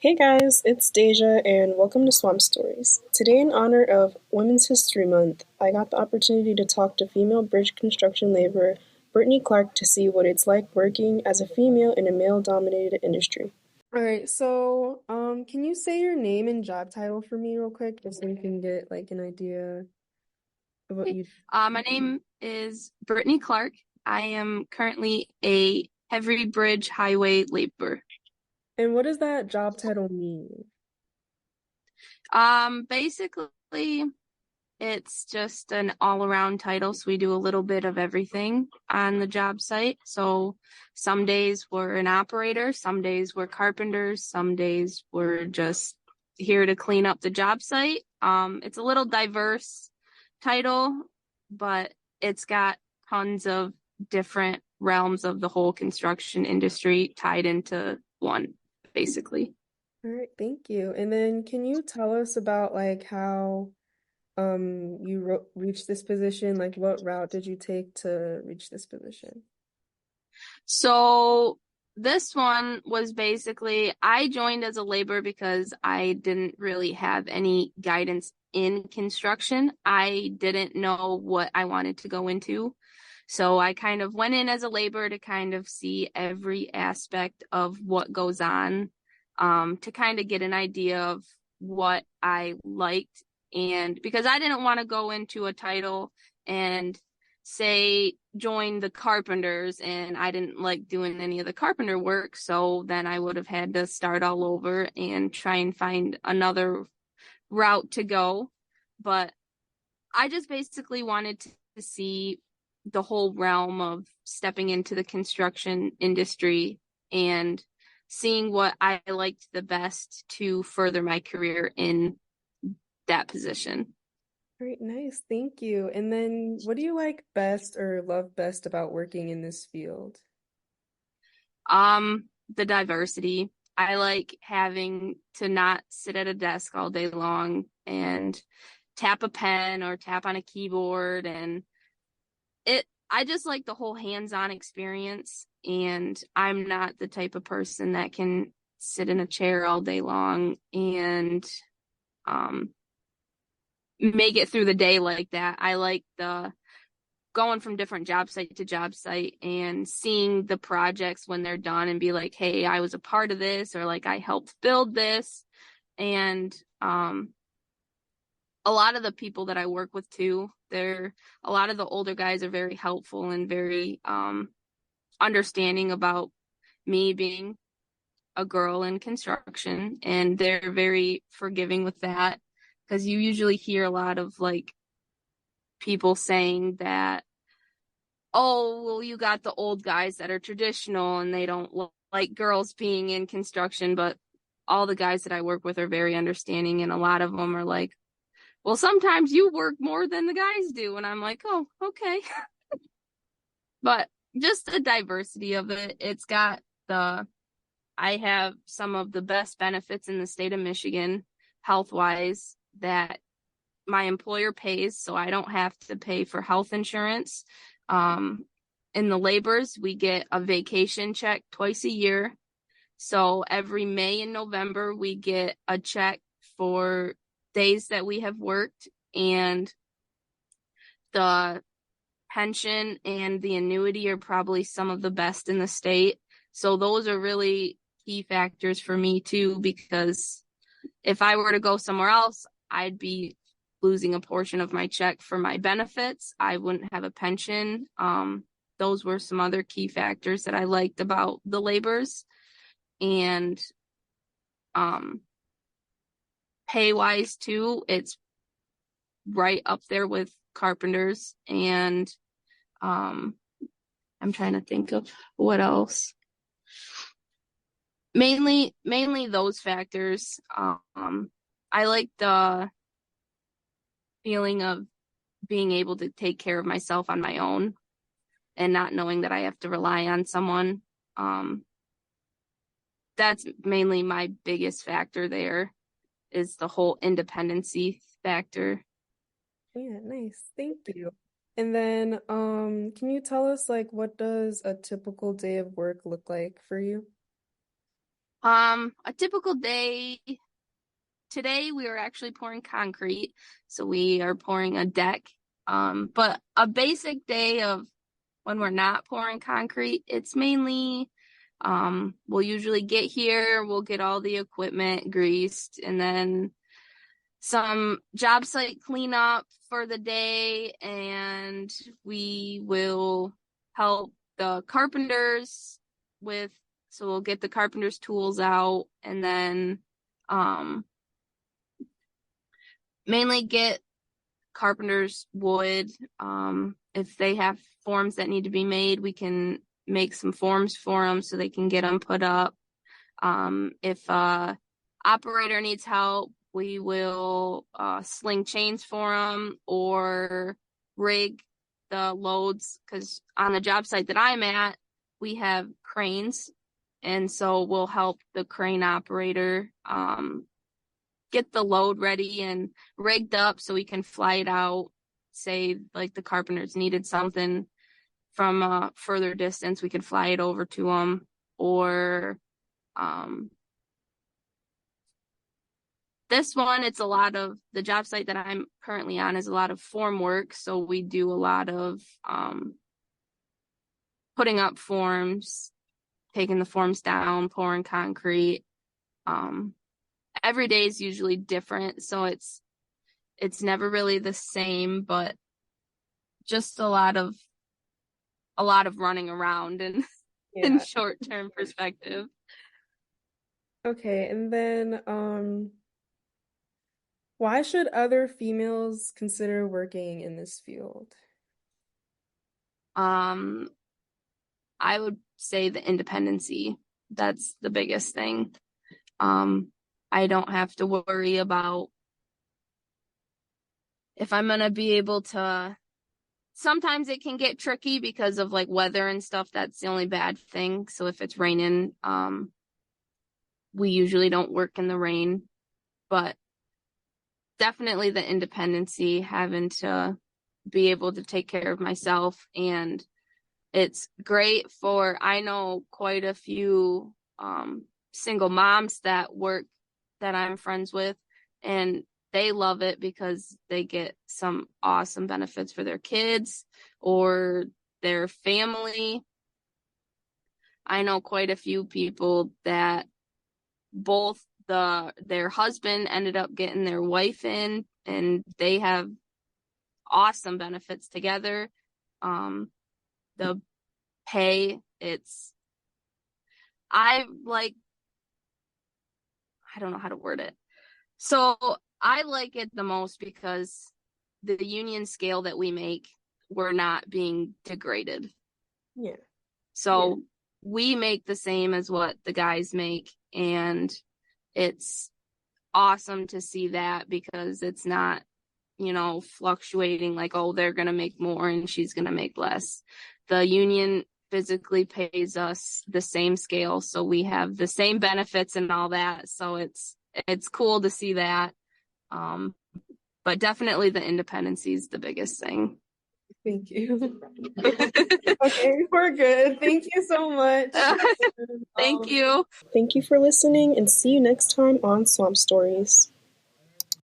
Hey guys, it's Deja and welcome to Swamp Stories. Today, in honor of Women's History Month, I got the opportunity to talk to female bridge construction laborer Brittany Clark to see what it's like working as a female in a male-dominated industry. All right, so can you say your name and job title for me real quick, just so we can get like an idea of what Okay. you. My name is Brittany Clark. I am currently a heavy bridge highway laborer. And what does that job title mean? Basically, it's just an all-around title, so we do a little bit of everything on the job site. So some days we're an operator, some days we're carpenters, some days we're just here to clean up the job site. It's a little diverse title, but it's got tons of different realms of the whole construction industry tied into one, basically. All right, thank you. And then can you tell us about like how you reached this position? Like what route did you take to reach this position? So this one was basically I joined as a laborer because I didn't really have any guidance in construction. I didn't know what I wanted to go into. So I kind of went in as a laborer to kind of see every aspect of what goes on, to kind of get an idea of what I liked. And because I didn't want to go into a title and say join the carpenters and I didn't like doing any of the carpenter work, so then I would have had to start all over and try and find another route to go. But I just basically wanted to see the whole realm of stepping into the construction industry and seeing what I liked the best to further my career in that position. Great, nice, thank you. And then what do you like best or love best about working in this field? The diversity. I like having to not sit at a desk all day long and tap a pen or tap on a keyboard, and I just like the whole hands-on experience, and I'm not the type of person that can sit in a chair all day long and um make it through the day like that. I like the going from different job site to job site and seeing the projects when they're done and be like, hey, I was a part of this, or like I helped build this. And a lot of the people that I work with too, they're a lot of the older guys are very helpful and very understanding about me being a girl in construction, and they're very forgiving with that, because you usually hear a lot of like people saying that, oh, well, you got the old guys that are traditional and they don't like girls being in construction, but all the guys that I work with are very understanding, and a lot of them are like, well, sometimes you work more than the guys do, and I'm like, oh, okay. But just the diversity of it, it's got the I have some of the best benefits in the state of Michigan, health wise, that my employer pays, so I don't have to pay for health insurance. Um, in the labors, we get a vacation check twice a year. So every May and November, we get a check for days that we have worked, and the pension and the annuity are probably some of the best in the state. So those are really key factors for me too, because if I were to go somewhere else, I'd be losing a portion of my check for my benefits. I wouldn't have a pension. Those were some other key factors that I liked about the labors. And um, pay wise too, it's right up there with carpenters. And um, I'm trying to think of what else. Mainly those factors. I like the feeling of being able to take care of myself on my own and not knowing that I have to rely on someone. Um, that's mainly my biggest factor there, is the whole independency factor. Yeah, nice, thank you. And then can you tell us like what does a typical day of work look like for you? A typical day today we are actually pouring concrete, so we are pouring a deck. But a basic day of when we're not pouring concrete, it's mainly we'll usually get here, we'll get all the equipment greased, and then some job site cleanup for the day, and we will help the carpenters with, so we'll get the carpenters' tools out, and then um, mainly get carpenters wood. If they have forms that need to be made, we can make some forms for them so they can get them put up. If operator needs help, we will sling chains for them or rig the loads, because on the job site that I'm at, we have cranes, and so we'll help the crane operator get the load ready and rigged up so we can fly it out. Say like the carpenters needed something from a further distance, we could fly it over to them. Or this one, it's a lot of, the job site that I'm currently on is a lot of form work, so we do a lot of putting up forms, taking the forms down, pouring concrete. Every day is usually different, so it's never really the same, but just a lot of running around and in Yeah. short-term perspective. Okay, and then why should other females consider working in this field? Um, I would say the independency. That's the biggest thing. I don't have to worry about if I'm gonna be able to. Sometimes it can get tricky because of like weather and stuff. That's the only bad thing. So if it's raining, we usually don't work in the rain, but definitely the independency, having to be able to take care of myself. And it's great for, I know quite a few single moms that work that I'm friends with, and they love it because they get some awesome benefits for their kids or their family. I know quite a few people that both their husband ended up getting their wife in, and they have awesome benefits together. The pay, it's, I like, I don't know how to word it. So I like it the most because the union scale that we make, we're not being degraded. Yeah. So we make the same as what the guys make, and it's awesome to see that because it's not, fluctuating like, oh, they're going to make more and she's going to make less. The union physically pays us the same scale, so we have the same benefits and all that. So it's cool to see that. But definitely the independency is the biggest thing. Thank you. Okay, we're good. Thank you so much. Thank you. Thank you for listening and see you next time on Swamp Stories.